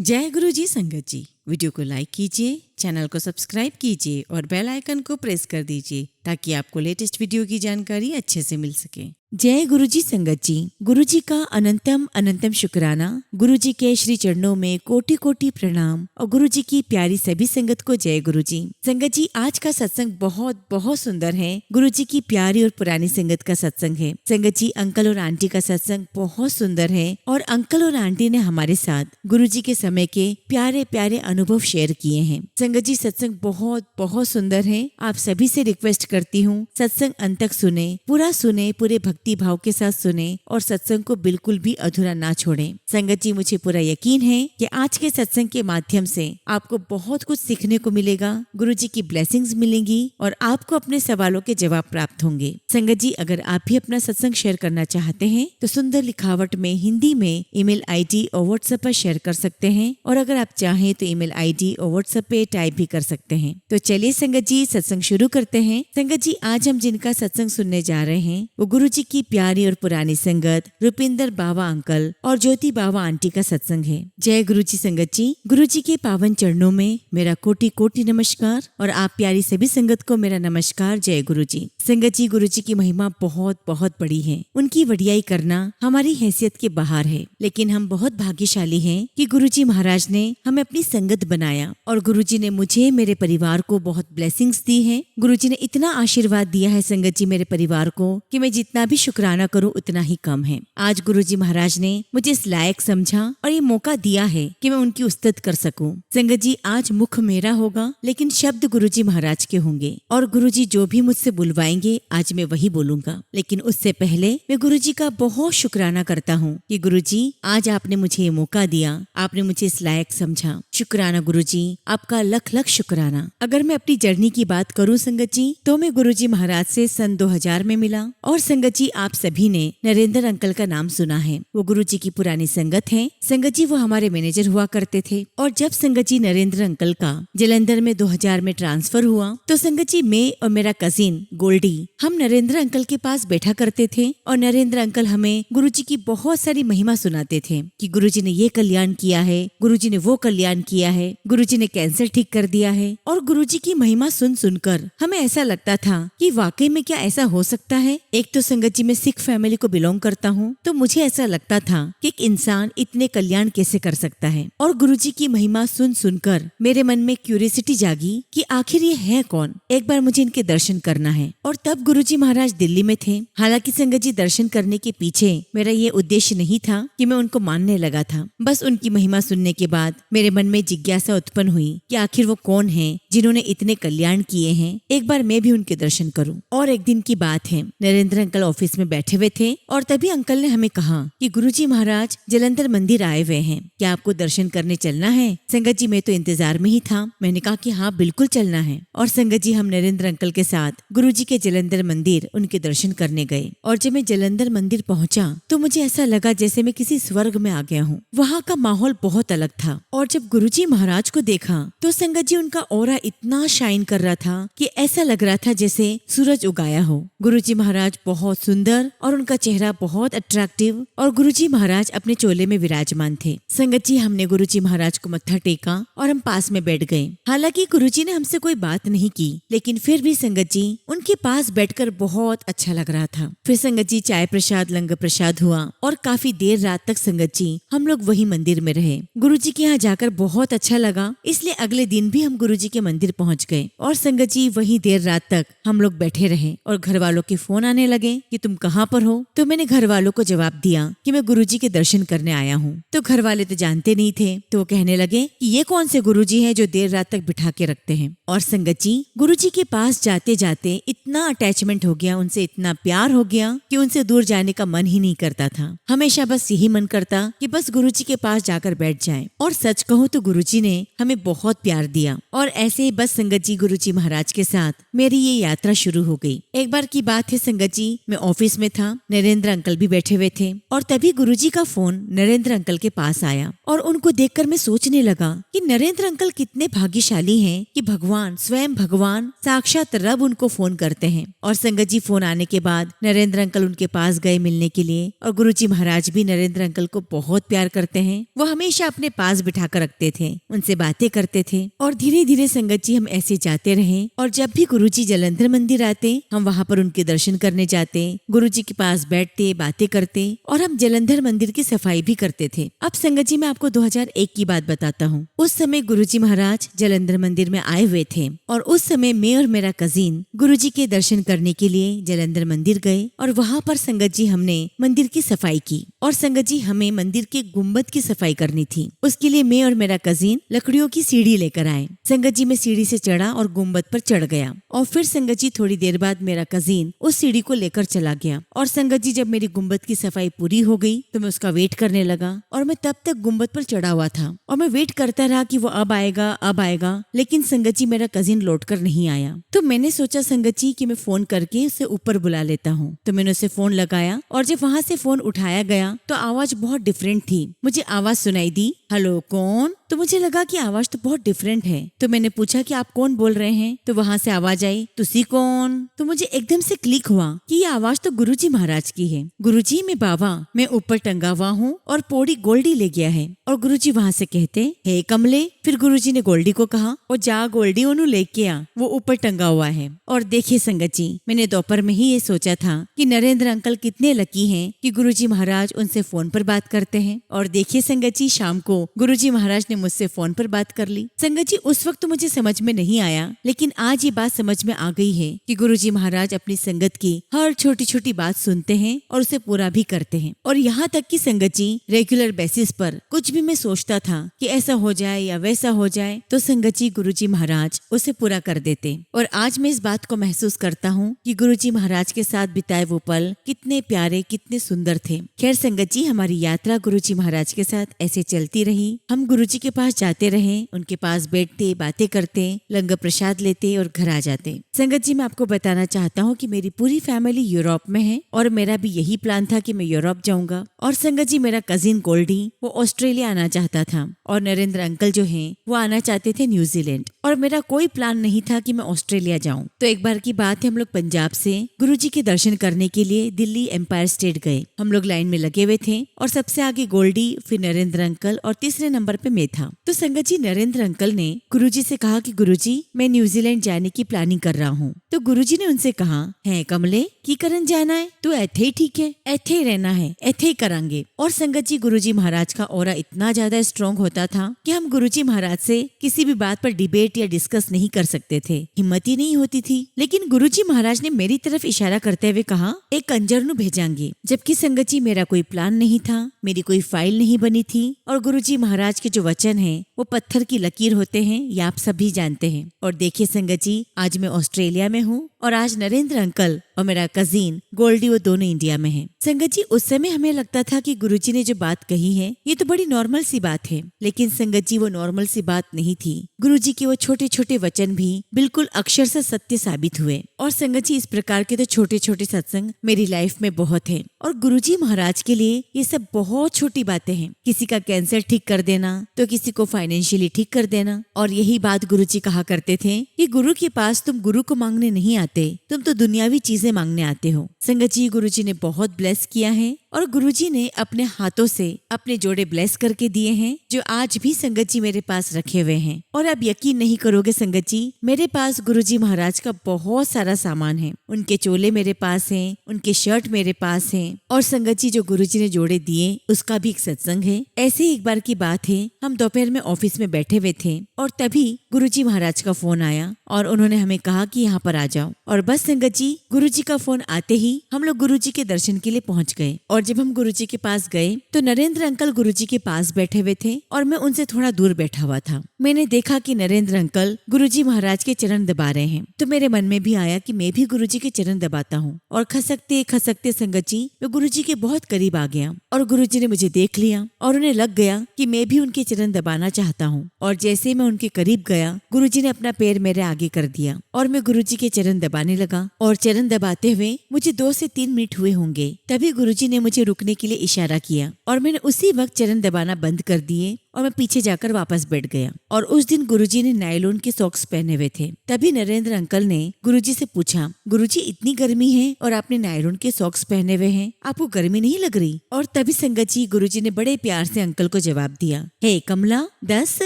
जय गुरु जी संगत जी। वीडियो को लाइक कीजिए, चैनल को सब्सक्राइब कीजिए और बेल आइकन को प्रेस कर दीजिए ताकि आपको लेटेस्ट वीडियो की जानकारी अच्छे से मिल सके। जय गुरु जी संगत जी। गुरु जी का अनंतम अनंतम शुक्राना। गुरु जी के श्री चरणों में कोटि कोटि प्रणाम और गुरु जी की प्यारी सभी संगत को जय गुरु जी। संगत जी, आज का सत्संग बहुत बहुत सुंदर है। गुरु जी की प्यारी और पुरानी संगत का सत्संग है। संगत जी, अंकल और आंटी का सत्संग बहुत सुंदर है और अंकल और आंटी ने हमारे साथ गुरु जी के समय के प्यारे प्यारे अनुभव शेयर किए हैं। संगत जी, सत्संग बहुत बहुत सुंदर है। आप सभी से रिक्वेस्ट करती हूँ, सत्संग अंत तक सुने, पूरा सुने, पूरे भक्ति भाव के साथ सुने और सत्संग को बिल्कुल भी अधूरा ना छोड़ें। संगत जी, मुझे पूरा यकीन है कि आज के सत्संग के माध्यम से आपको बहुत कुछ सीखने को मिलेगा, गुरु जी की ब्लेसिंग्स मिलेंगी और आपको अपने सवालों के जवाब प्राप्त होंगे। संगत जी, अगर आप भी अपना सत्संग शेयर करना चाहते हैं तो सुंदर लिखावट में हिंदी में ईमेल आईडी और व्हाट्सएप पर शेयर कर सकते हैं और अगर आप चाहें तो ईमेल आईडी और व्हाट्सएप पे टाइप भी कर सकते हैं। तो चलिए संगत जी, सत्संग शुरू करते हैं। संगत जी, आज हम जिनका सत्संग सुनने जा रहे हैं वो गुरु जी की प्यारी और पुरानी संगत रुपिंदर बाबा अंकल और ज्योति बाबा आंटी का सत्संग है। जय गुरु जी संगत जी। गुरु जी के पावन चरणों में मेरा कोटि कोटि नमस्कार और आप प्यारी सभी संगत को मेरा नमस्कार। जय गुरु जी। संगत जी, गुरु जी की महिमा बहुत बहुत बड़ी है। उनकी वडियाई करना हमारी हैसियत के बाहर है, लेकिन हम बहुत भाग्यशाली हैं कि गुरु जी महाराज ने हमें अपनी संगत बनाया और गुरु जी ने मुझे, मेरे परिवार को बहुत ब्लेसिंग्स दी है। गुरु जी ने इतना आशीर्वाद दिया है संगत जी मेरे परिवार को कि मैं जितना भी शुक्राना करूं उतना ही कम है। आज गुरु जी महाराज ने मुझे इस लायक समझा और ये मौका दिया है कि मैं उनकी उस्तत कर सकूं। संगत जी, आज मुख मेरा होगा लेकिन शब्द गुरु जी महाराज के होंगे और गुरु जी जो भी मुझसे बुलवाएंगे आज मैं वही बोलूंगा। लेकिन उससे पहले मैं गुरु जी का बहुत शुक्राना करता हूँ कि गुरु जी आज आपने मुझे ये मौका दिया, आपने मुझे इस लायक समझा। शुक्राना गुरु जी, आपका लख लख शुक्राना। अगर मैं अपनी जर्नी की बात करूं संगत जी, तो मैं गुरु जी महाराज से सन 2000 में मिला और संगत जी आप सभी ने नरेंद्र अंकल का नाम सुना है। वो गुरु जी की पुरानी संगत है। संगत जी वो हमारे मैनेजर हुआ करते थे और जब संगत जी नरेंद्र अंकल का जलंधर में 2000 में ट्रांसफर हुआ तो संगत जी मैं और मेरा कजिन गोल्डी हम नरेंद्र अंकल के पास बैठा करते थे और नरेंद्र अंकल हमें गुरु जी की बहुत सारी महिमा सुनाते थे कि गुरु जी ने ये कल्याण किया है, गुरु जी ने वो कल्याण किया है, गुरु जी ने कैंसर ठीक कर दिया है। और गुरु जी की महिमा सुन सुनकर हमें ऐसा लगता था कि वाकई में क्या ऐसा हो सकता है। एक तो संगत जी मैं सिख फैमिली को बिलोंग करता हूँ, तो मुझे ऐसा लगता था कि एक इंसान इतने कल्याण कैसे कर सकता है। और गुरु जी की महिमा सुन सुनकर मेरे मन में क्यूरियोसिटी जागी कि आखिर ये है कौन, एक बार मुझे इनके दर्शन करना है। और तब गुरु जी महाराज दिल्ली में थे। हालांकि संगत जी दर्शन करने के पीछे मेरा ये उद्देश्य नहीं था कि मैं उनको मानने लगा था। बस उनकी महिमा सुनने के बाद मेरे मन में जिज्ञासा उत्पन्न हुई कि आखिर वो कौन है जिन्होंने इतने कल्याण किए हैं, एक बार मैं भी उनके दर्शन करूं। और एक दिन की बात है, नरेंद्र अंकल ऑफिस में बैठे हुए थे और तभी अंकल ने हमें कहा कि गुरुजी महाराज जलंधर मंदिर आए हुए हैं, क्या आपको दर्शन करने चलना है। संगत जी मैं तो इंतजार में ही था। मैंने कहा कि हाँ बिल्कुल चलना है। और संगत जी हम नरेंद्र अंकल के साथ गुरुजी के जलंधर मंदिर उनके दर्शन करने गए। और जब मैं जलंधर मंदिर पहुंचा तो मुझे ऐसा लगा जैसे मैं किसी स्वर्ग में आ गया हूँ। वहाँ का माहौल बहुत अलग था। और जब गुरुजी महाराज को देखा तो संगत जी उनका ऑरा इतना शाइन कर रहा था कि ऐसा लग रहा था जैसे सूरज उगाया हो। गुरुजी महाराज बहुत सुंदर और उनका चेहरा बहुत अट्रैक्टिव और गुरुजी महाराज अपने चोले में विराजमान थे। संगत जी हमने गुरुजी महाराज को मत्था टेका और हम पास में बैठ गए। हालांकि गुरुजी ने हमसे कोई बात नहीं की, लेकिन फिर भी संगत जी उनके पास बैठकर बहुत अच्छा लग रहा था। फिर संगत जी चाय प्रसाद लंगर प्रसाद हुआ और काफी देर रात तक संगत जी हम लोग वही मंदिर में रहे। गुरुजी के यहाँ जाकर बहुत अच्छा लगा, इसलिए अगले दिन भी हम गुरुजी के मंदिर पहुँच गए और संगत जी वही देर रात तक हम लोग बैठे रहे। और घर वालों के फोन आने लगे कि तुम कहाँ पर हो। तो मैंने घर वालों को जवाब दिया कि मैं गुरुजी के दर्शन करने आया हूँ। तो घर वाले तो जानते नहीं थे, तो वो कहने लगे कि ये कौन से गुरुजी हैं जो देर रात तक बिठा के रखते हैं। और संगत जी गुरुजी के पास जाते जाते इतना अटैचमेंट हो गया, उनसे इतना प्यार हो गया कि उनसे दूर जाने का मन ही नहीं करता था। हमेशा बस यही मन करता कि बस गुरुजी के पास जाकर बैठ जाएं। और सच कहूँ तो गुरुजी ने हमें बहुत प्यार दिया। और ऐसे ही बस संगत जी गुरुजी महाराज के साथ मेरी ये यात्रा शुरू हो गई। एक बार की बात है संगत जी, मैं ऑफिस में था, नरेंद्र अंकल भी बैठे हुए थे और तभी गुरुजी का फोन नरेंद्र अंकल के पास आया और उनको देखकर मैं सोचने लगा कि नरेंद्र अंकल कितने भाग्यशाली हैं कि भगवान, स्वयं भगवान साक्षात रब उनको फोन करते हैं। और संगत जी फोन आने के बाद नरेंद्र अंकल उनके पास गए मिलने के लिए। और गुरुजी महाराज भी नरेंद्र अंकल को बहुत प्यार करते हैं। वो हमेशा अपने पास बिठा कर रखते थे, उनसे बातें करते थे। और धीरे धीरे संगत जी हम ऐसे जाते रहे और जब भी गुरुजी जालंधर मंदिर आते हम वहाँ पर उनके दर्शन करने जाते, गुरुजी के पास बैठते, बातें करते और हम जालंधर मंदिर की सफाई भी करते थे। अब संगत जी मैं आपको 2001 की बात बताता हूँ। उस समय गुरुजी महाराज जालंधर मंदिर में आए हुए थे और उस समय मैं और मेरा कजिन गुरुजी के दर्शन करने के लिए जालंधर मंदिर गए और वहाँ पर संगत जी हमने मंदिर की सफाई की। और संगत जी हमें मंदिर के गुम्बद की सफाई करनी थी। उसके लिए मैं और मेरा कजिन लकड़ियों की सीढ़ी लेकर आए। संगत जी मैं सीढ़ी से चढ़ा और गुम्बद पर चढ़ गया और फिर संगत जी थोड़ी देर बाद मेरा कजिन उस सीढ़ी को लेकर चला गया। और संगत जी जब मेरी गुम्बद की सफाई पूरी हो गई तो मैं उसका वेट करने लगा और मैं तब तक गुम्बद पर चढ़ा हुआ था और मैं वेट करता रहा कि वो अब आएगा, लेकिन संगत जी मेरा कजिन लौट कर नहीं आया। तो मैंने सोचा संगत जी कि मैं फोन करके उसे ऊपर बुला लेता हूँ। तो मैंने उसे फोन लगाया और जब वहाँ से फोन उठाया गया तो आवाज बहुत डिफरेंट थी। मुझे आवाज सुनाई दी, हेलो कौन? तो मुझे लगा कि आवाज तो बहुत डिफरेंट है। तो मैंने पूछा कि आप कौन बोल रहे हैं? तो वहाँ से आवाज आई, तुसी कौन? तो मुझे एकदम से क्लिक हुआ कि ये आवाज तो गुरुजी महाराज की है। गुरुजी मैं बाबा, मैं ऊपर टंगा हुआ हूँ और पोड़ी गोल्डी ले गया है। और गुरुजी वहाँ से कहते, हे कमले। फिर गुरुजी ने गोल्डी को कहा, और जा गोल्डी ओनू लेके आ, वो ऊपर टंगा हुआ है। और देखिए संगत जी, मैंने दोपहर में ही ये सोचा था कि नरेंद्र अंकल कितने लकी हैं कि गुरुजी महाराज उनसे फोन पर बात करते हैं। और देखिए संगत जी, शाम को गुरुजी महाराज ने मुझसे फोन पर बात कर ली। संगत जी उस वक्त तो मुझे समझ में नहीं आया, लेकिन आज ये बात समझ में आ गई है कि गुरुजी महाराज अपनी संगत की हर छोटी छोटी बात सुनते हैं और उसे पूरा भी करते हैं। और यहाँ तक कि संगत जी रेगुलर बेसिस पर कुछ भी मैं सोचता था कि ऐसा हो जाए या वैसा हो जाए तो संगत जी गुरुजी महाराज उसे पूरा कर देते। और आज मैं इस बात को महसूस करता हूँ कि गुरुजी महाराज के साथ बिताए वो पल कितने प्यारे, कितने सुंदर थे। खैर संगत जी, हमारी यात्रा गुरुजी महाराज के साथ ऐसे चलती रही। हम गुरुजी के पास जाते रहे, उनके पास बैठते, बातें करते, लंगर प्रसाद लेते और घर आ जाते। संगत जी मैं आपको बताना चाहता हूँ कि मेरी पूरी फैमिली यूरोप में है और मेरा भी यही प्लान था कि मैं यूरोप जाऊंगा। और संगत जी मेरा कजिन गोल्डी वो ऑस्ट्रेलिया आना चाहता था और नरेंद्र अंकल जो हैं वो आना चाहते थे न्यूजीलैंड। और मेरा कोई प्लान नहीं था कि मैं ऑस्ट्रेलिया जाऊं। तो एक बार की बात है, हम लोग पंजाब से गुरुजी के दर्शन करने के लिए दिल्ली एम्पायर स्टेट गए। हम लोग लाइन में लगे हुए थे और सबसे आगे गोल्डी, फिर नरेंद्र अंकल और तीसरे नंबर पे मैं था। तो संगत जी नरेंद्र अंकल ने गुरुजी से कहा कि गुरुजी मैं न्यूजीलैंड जाने की प्लानिंग कर रहा हूँ। तो गुरुजी ने उनसे कहा, है कमले की करन जाना है? तो ऐथे ही ठीक है, ऐथे ही रहना है, ऐथे ही करांगे। और संगत जी गुरुजी महाराज का ऑरा इतना ज्यादा स्ट्रॉन्ग होता था कि हम गुरुजी महाराज से किसी भी बात पर डिबेट या डिस्कस नहीं कर सकते थे, हिम्मत ही नहीं होती थी। लेकिन गुरुजी महाराज ने मेरी तरफ इशारा करते हुए कहा, एक कंजर नु भेजांगे। जबकि संगत जी मेरा कोई प्लान नहीं था, मेरी कोई फाइल नहीं बनी थी। और गुरुजी महाराज के जो वचन है वो पत्थर की लकीर होते हैं, ये आप सभी जानते हैं। और देखिए संगत जी, आज मैं ऑस्ट्रेलिया में हूँ और आज नरेंद्र अंकल और मेरा कजिन गोल्डी वो दोनों इंडिया में हैं। संगत जी उस समय हमें लगता था कि गुरुजी ने जो बात कही है ये तो बड़ी नॉर्मल सी बात है, लेकिन संगत जी वो नॉर्मल सी बात नहीं थी। गुरुजी के वो छोटे छोटे वचन भी बिल्कुल अक्षर से सत्य साबित हुए। और संगत जी इस प्रकार के तो छोटे छोटे सत्संग मेरी लाइफ में बहुत है और गुरुजी महाराज के लिए ये सब बहुत छोटी बातें हैं। किसी का कैंसर ठीक कर देना तो किसी को फाइनेंशियली ठीक कर देना। और यही बात गुरुजी कहा करते थे कि गुरु के पास तुम गुरु को मांगने नहीं आते, तुम तो दुनियावी चीजें मांगने आते हो। संगत जी गुरुजी ने बहुत ब्लेस किया है और गुरुजी ने अपने हाथों से अपने जोड़े ब्लेस करके दिए हैं जो आज भी संगत जी मेरे पास रखे हुए हैं। और अब यकीन नहीं करोगे संगत जी, मेरे पास गुरुजी महाराज का बहुत सारा सामान है। उनके चोले मेरे पास हैं, उनके शर्ट मेरे पास हैं। और संगत जी जो गुरुजी ने जोड़े दिए उसका भी एक सत्संग है। ऐसे ही एक बार की बात है, हम दोपहर में ऑफिस में बैठे हुए थे और तभी गुरुजी महाराज का फोन आया और उन्होंने हमें कहा कि यहाँ पर आ जाओ। और बस संगत जी गुरुजी का फोन आते ही हम लोग गुरुजी के दर्शन के लिए पहुँच गए। और और जब हम गुरुजी के पास गए तो नरेंद्र अंकल गुरुजी के पास बैठे हुए थे और मैं उनसे थोड़ा दूर बैठा हुआ था। मैंने देखा कि नरेंद्र अंकल गुरुजी महाराज के चरण दबा रहे हैं, तो मेरे मन में भी आया कि मैं भी गुरुजी के चरण दबाता हूँ। और खसकते खसकते संगत जी मैं गुरुजी के बहुत करीब आ गया और गुरुजी ने मुझे देख लिया और उन्हें लग गया कि मैं भी उनके चरण दबाना चाहता हूँ। और जैसे मैं उनके करीब गया, गुरुजी ने अपना पैर मेरे आगे कर दिया और मैं गुरुजी के चरण दबाने लगा। और चरण दबाते हुए मुझे 2 से 3 मिनट हुए होंगे, तभी गुरुजी ने मुझे रुकने के लिए इशारा किया और मैंने उसी वक्त चरण दबाना बंद कर दिए और मैं पीछे जाकर वापस बैठ गया। और उस दिन गुरुजी ने नायलॉन के सॉक्स पहने हुए थे। तभी नरेंद्र अंकल ने गुरुजी से पूछा, गुरुजी इतनी गर्मी है और आपने नायलॉन के सॉक्स पहने हुए हैं, आपको गर्मी नहीं लग रही? और तभी संगत जी गुरुजी ने बड़े प्यार से अंकल को जवाब दिया, हे कमला, 10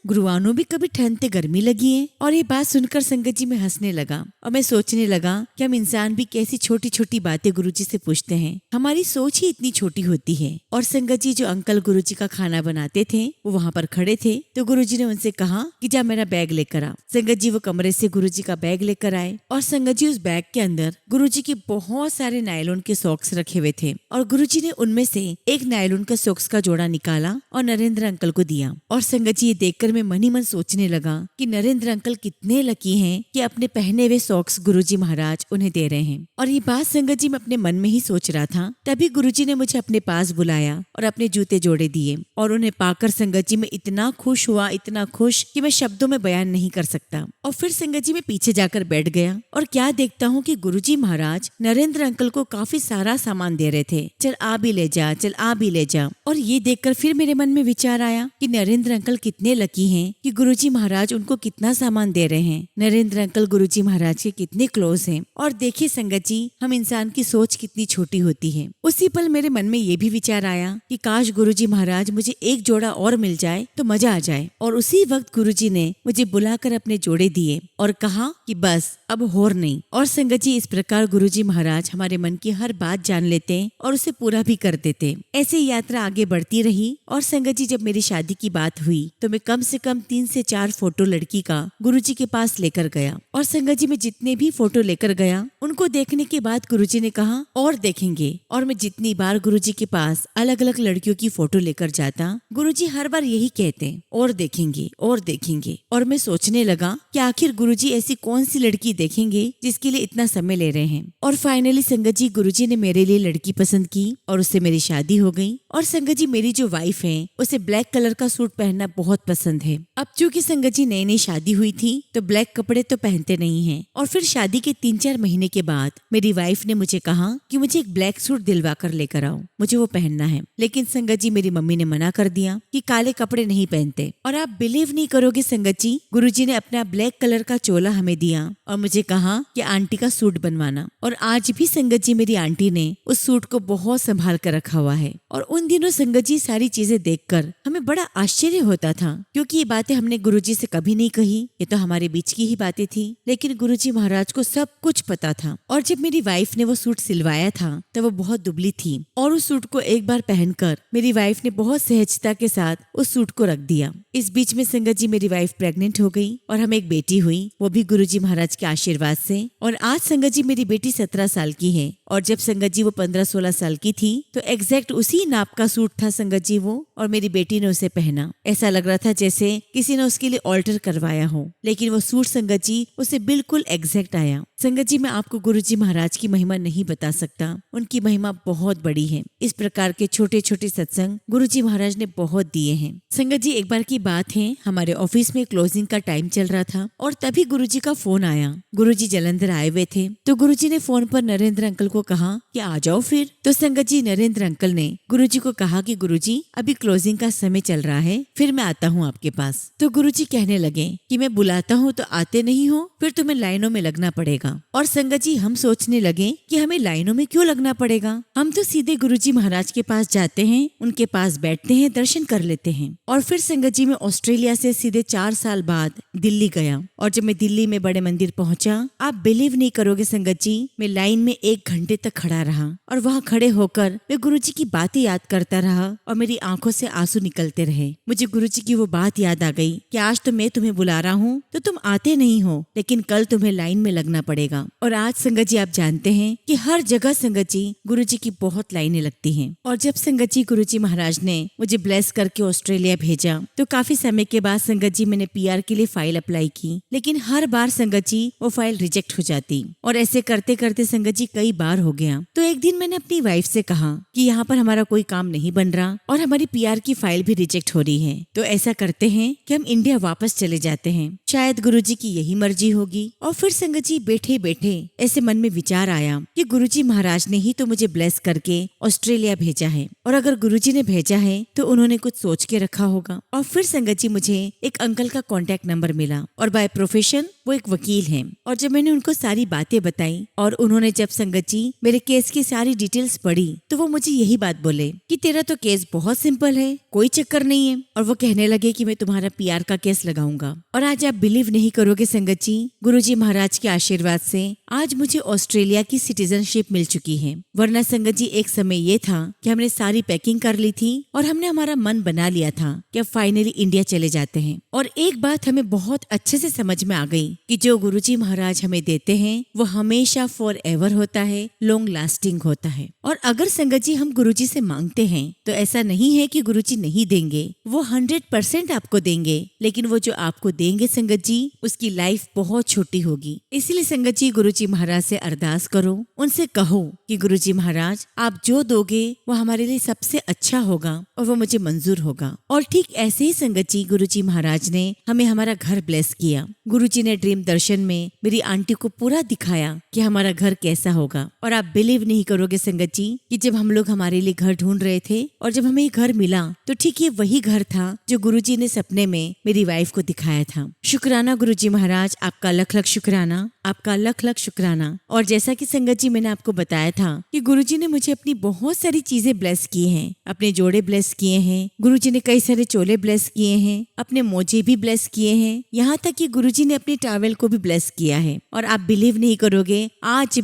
गुरुआनो भी कभी ठंड ते गर्मी लगी है। और ये बात सुनकर संगत जी में हंसने लगा और मैं सोचने लगा कि हम इंसान भी कैसी छोटी छोटी बातें गुरुजी से पूछते हैं, हमारी सोच ही इतनी छोटी होती है। और संगत जी जो अंकल गुरुजी का खाना बनाते थे वो वहाँ पर खड़े थे, तो गुरुजी ने उनसे कहा कि जा मेरा बैग लेकर आ। संगत जी वो कमरे से गुरुजी का बैग लेकर आए और संगत जी उस बैग के अंदर गुरुजी के बहुत सारे नायलॉन के सॉक्स रखे हुए थे और गुरुजी ने उनमें से एक नायलॉन का सॉक्स का जोड़ा निकाला और नरेंद्र अंकल को दिया। और संगत जी ये देखकर मैं मन ही मन सोचने लगा कि नरेंद्र अंकल कितने लकी हैं कि अपने पहने हुए सॉक्स गुरुजी महाराज उन्हें दे रहे हैं। और ये बात संगत जी मैं अपने मन में ही सोच रहा था, तभी गुरुजी ने मुझे अपने पास बुलाया और अपने जूते जोड़े दिए और उन्हें पाकर संगत जी में इतना खुश हुआ, इतना खुश कि मैं शब्दों में बयान नहीं कर सकता। और फिर संगत जी मैं पीछे जाकर बैठ गया और क्या देखता हूँ कि गुरुजी महाराज नरेंद्र अंकल को काफी सारा सामान दे रहे थे, चल आ भी ले जा, चल आ भी ले जा। और ये देखकर फिर मेरे मन में विचार आया कि नरेंद्र अंकल कितने लकी हैं कि गुरुजी महाराज उनको कितना सामान दे रहे हैं। नरेंद्र अंकल गुरुजी महाराज के कितने क्लोज हैं। और देखिए संगत जी, हम इंसान की सोच कितनी छोटी होती है। उसी पल मेरे मन में ये भी विचार आया कि काश गुरुजी महाराज मुझे एक जोड़ा और मिल जाए तो मजा आ जाए। और उसी वक्त गुरुजी ने मुझे बुलाकर अपने जोड़े दिए और कहा कि बस अब होर नहीं। और संगत जी इस प्रकार गुरुजी महाराज हमारे मन की हर बात जान लेते और उसे पूरा भी कर देते। ऐसे यात्रा आगे बढ़ती रही और संगत जी जब मेरी शादी की बात हुई तो मैं कम से कम 3 से 4 फोटो लड़की का गुरुजी के पास लेकर गया। और संगत जी मैं जितने भी फोटो लेकर गया उनको देखने के बाद गुरुजी ने कहा और देखेंगे। और मैं जितनी बार गुरुजी के पास अलग अलग लड़कियों की फोटो लेकर जाता, गुरुजी हर बार यही कहते और देखेंगे और देखेंगे। और मैं सोचने लगा कि आखिर गुरुजी ऐसी कौन सी लड़की देखेंगे जिसके लिए इतना समय ले रहे हैं। और फाइनली संगत जी गुरुजी ने मेरे लिए लड़की पसंद की और उससे मेरी शादी हो गई। और संगत जी मेरी जो वाइफ है उसे ब्लैक कलर का सूट पहनना बहुत पसंद है। अब चूंकि संगत जी नई नई शादी हुई थी तो ब्लैक कपड़े तो पहनते नहीं हैं। और फिर शादी के 3-4 महीने के बाद मेरी वाइफ ने मुझे कहा कि मुझे एक ब्लैक सूट दिलवा कर लेकर आओ, मुझे वो पहनना है। लेकिन संगत जी मेरी मम्मी ने मना कर दिया कि काले कपड़े नहीं पहनते। और आप बिलीव नहीं करोगे संगत जी, गुरुजी ने अपना ब्लैक कलर का चोला हमें दिया और मुझे कहा कि आंटी का सूट बनवाना। और आज भी संगत जी मेरी आंटी ने उस सूट को बहुत संभाल कर रखा हुआ है। और उन दिनों संगत जी सारी चीजें देखकर हमें बड़ा आश्चर्य होता था, क्योंकि ये बातें हमने गुरुजी से कभी नहीं कही, ये तो हमारे बीच की ही बातें थी। लेकिन गुरुजी महाराज को सब कुछ पता था। और जब मेरी वाइफ ने वो सूट सिलवाया था तो वो बहुत दुबली थी और उस सूट को एक बार पहनकर मेरी वाइफ ने बहुत सहजता के साथ उस सूट को रख दिया। इस बीच में संगत जी मेरी वाइफ प्रेग्नेंट हो गई और हमें एक बेटी हुई, वो भी गुरुजी महाराज के आशीर्वाद से। और आज संगत जी मेरी बेटी 17 साल की है और जब संगत जी वो 15-16 साल की थी तो एग्जैक्ट उसी नाप का सूट था संगत जी वो, और मेरी बेटी ने उसे पहना। ऐसा लग रहा था जैसे किसी ने उसके लिए ऑल्टर करवाया हो, लेकिन वो सूट संगत जी उसे बिल्कुल एग्जैक्ट आया। संगत जी मैं आपको गुरुजी महाराज की महिमा नहीं बता सकता, उनकी महिमा बहुत बड़ी है। इस प्रकार के छोटे छोटे सत्संग गुरुजी महाराज ने बहुत दिए हैं। संगत जी एक बार की बात है, हमारे ऑफिस में क्लोजिंग का टाइम चल रहा था और तभी गुरुजी का फोन आया। गुरुजी जलंधर आए हुए थे तो गुरुजी ने फोन पर नरेंद्र अंकल को कहा कि आ जाओ फिर। तो संगत जी नरेंद्र अंकल ने गुरुजी को कहा कि गुरुजी अभी क्लोजिंग का समय चल रहा है, फिर मैं आता हूँ आपके पास। तो गुरुजी कहने लगे कि मैं बुलाता हूँ तो आते नहीं हो, फिर तुम्हें लाइनों में लगना पड़ेगा। और संगत जी हम सोचने लगे कि हमें लाइनों में क्यों लगना पड़ेगा, हम तो सीधे गुरुजी महाराज के पास जाते हैं, उनके पास बैठते हैं, दर्शन कर लेते हैं। और फिर संगत जी मैं ऑस्ट्रेलिया से सीधे 4 साल बाद दिल्ली गया। और जब मैं दिल्ली में बड़े मंदिर पहुंचा, आप बिलीव नहीं करोगे संगत जी, मैं लाइन में 1 घंटे तक खड़ा रहा और वहाँ खड़े होकर मैं गुरुजी की बातें याद करता रहा और मेरी आंखों से आंसू निकलते रहे। मुझे गुरुजी की वो बात याद आ गई कि आज तो मैं तुम्हें बुला रहा हूँ तो तुम आते नहीं हो, लेकिन कल तुम्हें लाइन में लगना पड़ेगा। और आज संगत जी आप जानते हैं कि हर जगह संगत जी गुरुजी की बहुत लाइनें लगती हैं। और जब संगत जी गुरुजी महाराज ने मुझे ब्लेस करके ऑस्ट्रेलिया भेजा तो काफी समय के बाद संगत जी मैंने PR के लिए फाइल अप्लाई की, लेकिन हर बार संगत जी वो फाइल रिजेक्ट हो जाती और ऐसे करते करते संगत जी कई बार हो गया। तो एक दिन मैंने अपनी वाइफ से कहा कि यहाँ पर हमारा कोई काम नहीं बन रहा और हमारी PR की फाइल भी रिजेक्ट हो रही है, तो ऐसा करते हैं कि हम इंडिया वापस चले जाते हैं, शायद गुरुजी की यही मर्जी होगी। और फिर संगत जी बैठे बैठे ऐसे मन में विचार आया कि गुरुजी महाराज ने ही तो मुझे ब्लेस करके ऑस्ट्रेलिया भेजा है और अगर गुरुजी ने भेजा है तो उन्होंने कुछ सोच के रखा होगा। और फिर संगत जी मुझे एक अंकल का कॉन्टेक्ट नंबर मिला और बाय प्रोफेशन वो एक वकील हैं। और जब मैंने उनको सारी बातें बताई और उन्होंने जब संगत जी मेरे केस की सारी डिटेल्स पढ़ी तो वो मुझे यही बात बोले कि तेरा तो केस बहुत सिंपल है, कोई चक्कर नहीं है। और वो कहने लगे कि मैं तुम्हारा PR का केस लगाऊंगा। और आज आप बिलीव नहीं करोगे संगत जी, गुरुजी महाराज के आशीर्वाद से आज मुझे ऑस्ट्रेलिया की सिटीजनशिप मिल चुकी है। वरना संगत जी एक समय ये था कि हमने सारी पैकिंग कर ली थी और हमने हमारा मन बना लिया था कि अब फाइनली इंडिया चले जाते हैं। और एक बात हमें बहुत अच्छे से समझ में आ गई कि जो गुरुजी महाराज हमें देते हैं वो हमेशा फॉर एवर होता है, लॉन्ग लास्टिंग होता है। और अगर संगत जी हम गुरुजी से मांगते हैं तो ऐसा नहीं है कि गुरुजी नहीं देंगे, वो 100% आपको देंगे, लेकिन वो जो आपको देंगे संगत जी उसकी लाइफ बहुत छोटी होगी। इसलिए संगत जी गुरुजी महाराज से अरदास करो, उनसे कहो कि गुरुजी महाराज आप जो दोगे वो हमारे लिए सबसे अच्छा होगा और वो मुझे मंजूर होगा। और ठीक ऐसे ही संगत जी गुरुजी महाराज ने हमें हमारा घर ब्लेस किया। गुरुजी ने ड्रीम दर्शन में मेरी आंटी को पूरा दिखाया कि हमारा घर कैसा होगा। और आप बिलीव नहीं करोगे संगत जी कि जब हम लोग हमारे लिए घर ढूंढ रहे थे और जब हमें ये घर मिला तो ठीक ये वही घर था जो गुरुजी ने सपने में मेरी वाइफ को दिखाया था। शुक्राना गुरुजी महाराज, आपका लख लख शुक्राना, आपका लख लख शुक्राना। और जैसा कि संगत जी मैंने आपको बताया था कि गुरुजी ने मुझे अपनी बहुत सारी चीजें ब्लेस की हैं, अपने जोड़े ब्लेस किए हैं, गुरुजी ने कई सारे चोले ब्लेस किए हैं, अपने मोजे भी ब्लेस किए हैं, यहाँ तक कि गुरुजी ने अपने टॉवेल को भी ब्लेस किया है। और आप बिलीव नहीं करोगे आज